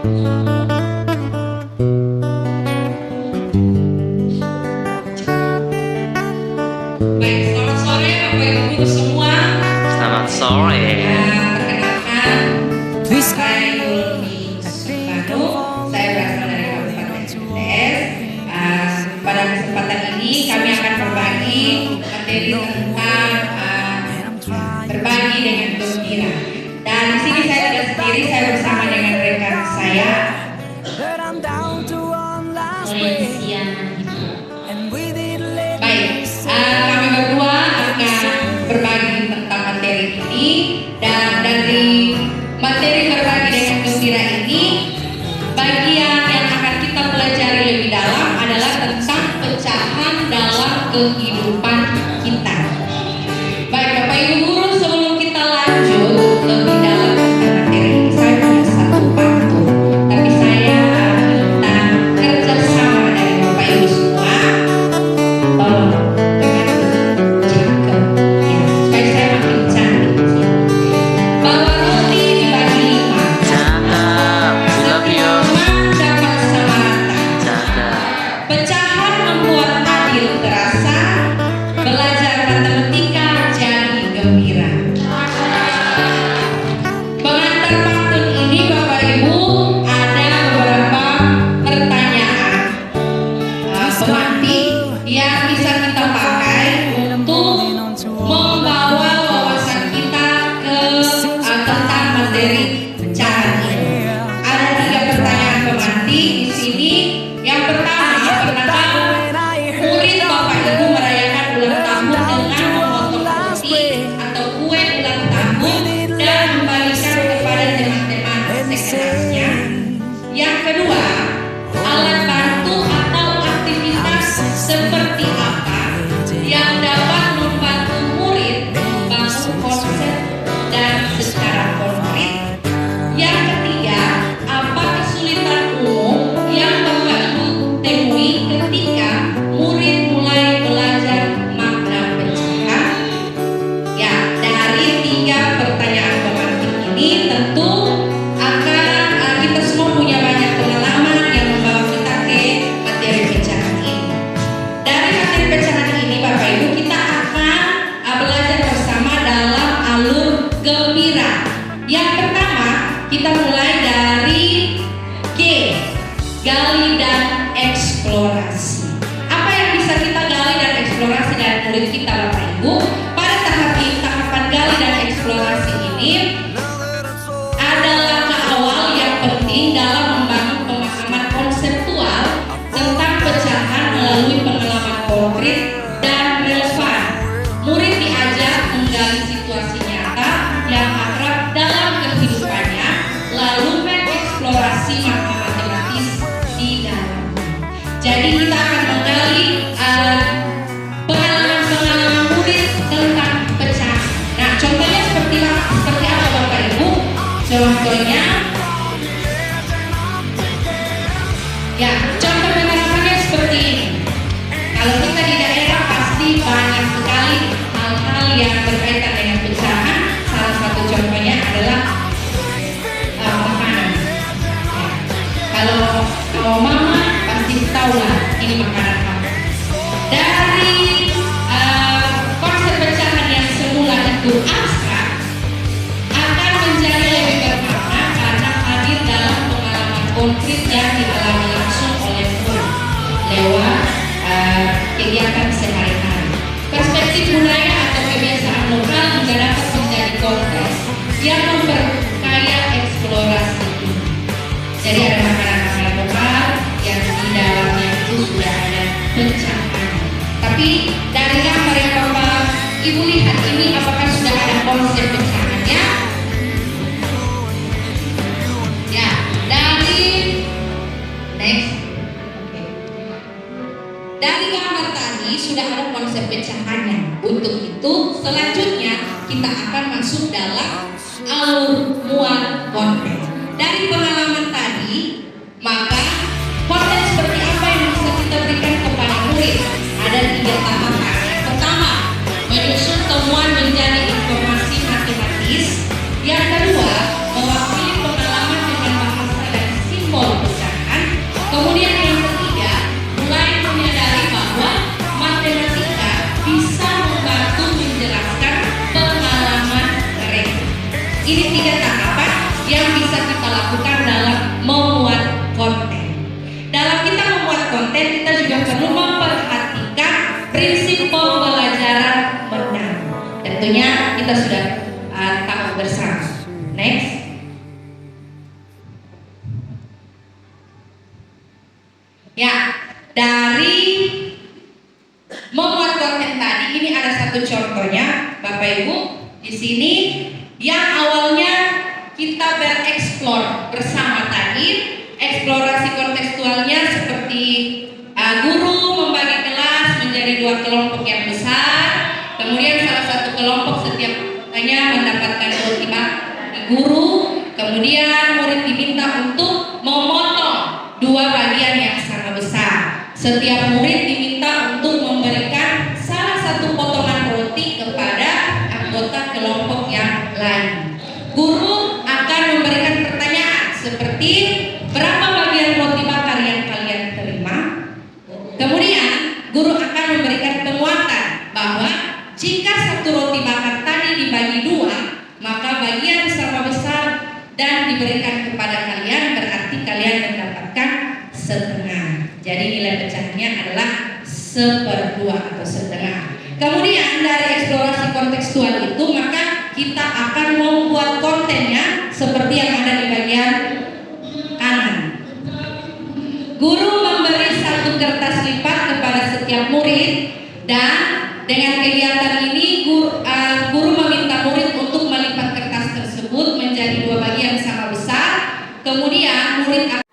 Baik, selamat sore Bapak Ibu Guru semua. Selamat sore. Perkenalkan, saya Yulmi Subhanu. Saya berasal dari Kabupaten Kutés. Pada kesempatan ini kami akan berbagi materi tentang berbagi dengan gembira. Dan di sini saya tidak sendiri, saya bersama dengan rekan saya. Baik, kami berdua akan berbagi tentang materi ini, dan dari materi berbagi dengan gembira ini, bagian yang akan kita pelajari lebih dalam adalah tentang pecahan dalam kehidupan kita. Baik Bapak Ibu Guru, sebelum kita lanjut lebih dalam tentang materi ini, saya punya satu pantun, tapi saya minta kerjasama dari Bapak Ibu semua. Tolong dengan cakep ya, supaya saya makin cantik. Bawa roti dibagi 5. Cakep, we love you. Teman dapat sama rata. Cakep. Pecahan membuat adil terasa. Belajar matematika jadi gembira. Pengantar pantun ini Bapak Ibu ada beberapa pertanyaan pemantik yang bisa kita pakai untuk membawa wawasan kita ke tentang materi pecahan ini. Ada 3 pertanyaan pemantik di sini. Yang pertama, pernahkah murid Bapak Ibu merayakan ulang tahun dengan memotong roti atau kue ulang tahun dan membagikan kepada teman-teman sekelasnya? Yang kedua, alat bantu atau aktivitas seperti apa yang dapat membantu murid membangun konsep dan secara konkret? Yang ketiga, apa kesulitan umum yang Bapak Ibu temui ketika murid mulai belajar makna pecahan? Ya, dari 3 pertanyaan pemantik ini tentu akan kita semua punya banyak pengalaman yang membawa kita ke materi pecahan ini. Dari materi pecahan ini Bapak Ibu, kita akan belajar bersama dalam alur gembira. Yang pertama, kita mulai dari G, gali dan eksplorasi. Apa yang bisa kita gali dan eksplorasi dari murid kita Bapak Ibu? Pada tahapan gali dan eksplorasi ini ada langkah awal yang penting dalam membangun pemahaman konseptual tentang pecahan melalui pengalaman konkret dan relevan. Murid diajak menggali situasi nyata yang akrab dalam kehidupannya, lalu mengeksplorasi makna matematis di dalamnya. Jadi kita akan menggali pengalaman-pengalaman murid tentang pecahan. Nah, contohnya seperti apa Bapak Ibu? Contohnya, ya, contoh penerapannya seperti ini. Kalau kita di daerah pasti banyak sekali hal-hal yang berkaitan dengan pecahan. Salah satu contohnya adalah makanan. Ya. Kalau mama pasti tahu lah ini makanan apa. Dari konsep pecahan yang semula itu abstrak akan menjadi lebih bermakna karena hadir dalam pengalaman konkret yang dialami langsung oleh murid lewat kegiatan sehari-hari. Perspektif budaya atau kebiasaan lokal juga dapat menjadi konteks yang memperkaya eksplorasi ini. Jadi ada makanan-makanan lokal yang di dalamnya itu sudah ada pecahan. Tapi dari gambar yang Bapak Ibu lihat ini, apakah sudah ada konsep pecahannya? Ya, dari next. Dari gambar tadi sudah ada konsep pecahannya. Untuk itu selanjutnya kita akan masuk dalam alur muat konten. Dari pengalaman tadi, maka konten seperti apa yang bisa kita berikan kepada murid? Ada 3 tahapan. Yang pertama, menyusun temuan menjadi informasi matematis. Yang kedua, mewakili pengalaman dengan bahasa dan yang bisa kita lakukan dalam membuat konten. Dalam kita membuat konten, kita juga perlu memperhatikan prinsip pembelajaran menang. Tentunya kita sudah tahu bersama. Next. Ya, dari membuat konten tadi ini ada satu contohnya, Bapak Ibu. Di sini yang awalnya kita bereksplor bersama tadi, eksplorasi kontekstualnya seperti guru membagi kelas menjadi 2 kelompok yang besar. Kemudian salah satu kelompok setiap hanya mendapatkan motivasi guru. Kemudian murid diminta untuk memotong 2 bagian yang sama besar. Setiap murid diminta untuk memberikan salah satu potongan roti kepada anggota kelompok yang lain. Guru akan memberikan pertanyaan seperti berapa bagian roti bakar yang kalian terima. Kemudian guru akan memberikan penguatan bahwa jika satu roti bakar tadi dibagi 2, maka bagian sama besar dan diberikan kepada kalian berarti kalian mendapatkan setengah. Jadi nilai pecahnya adalah 1/2 atau setengah. Kemudian dari eksplorasi kontekstual itu maka kita akan membuat kontennya seperti yang ada di bagian kanan. Guru memberi 1 kertas lipat kepada setiap murid dan dengan kegiatan ini guru meminta murid untuk melipat kertas tersebut menjadi 2 bagian sama besar. Kemudian murid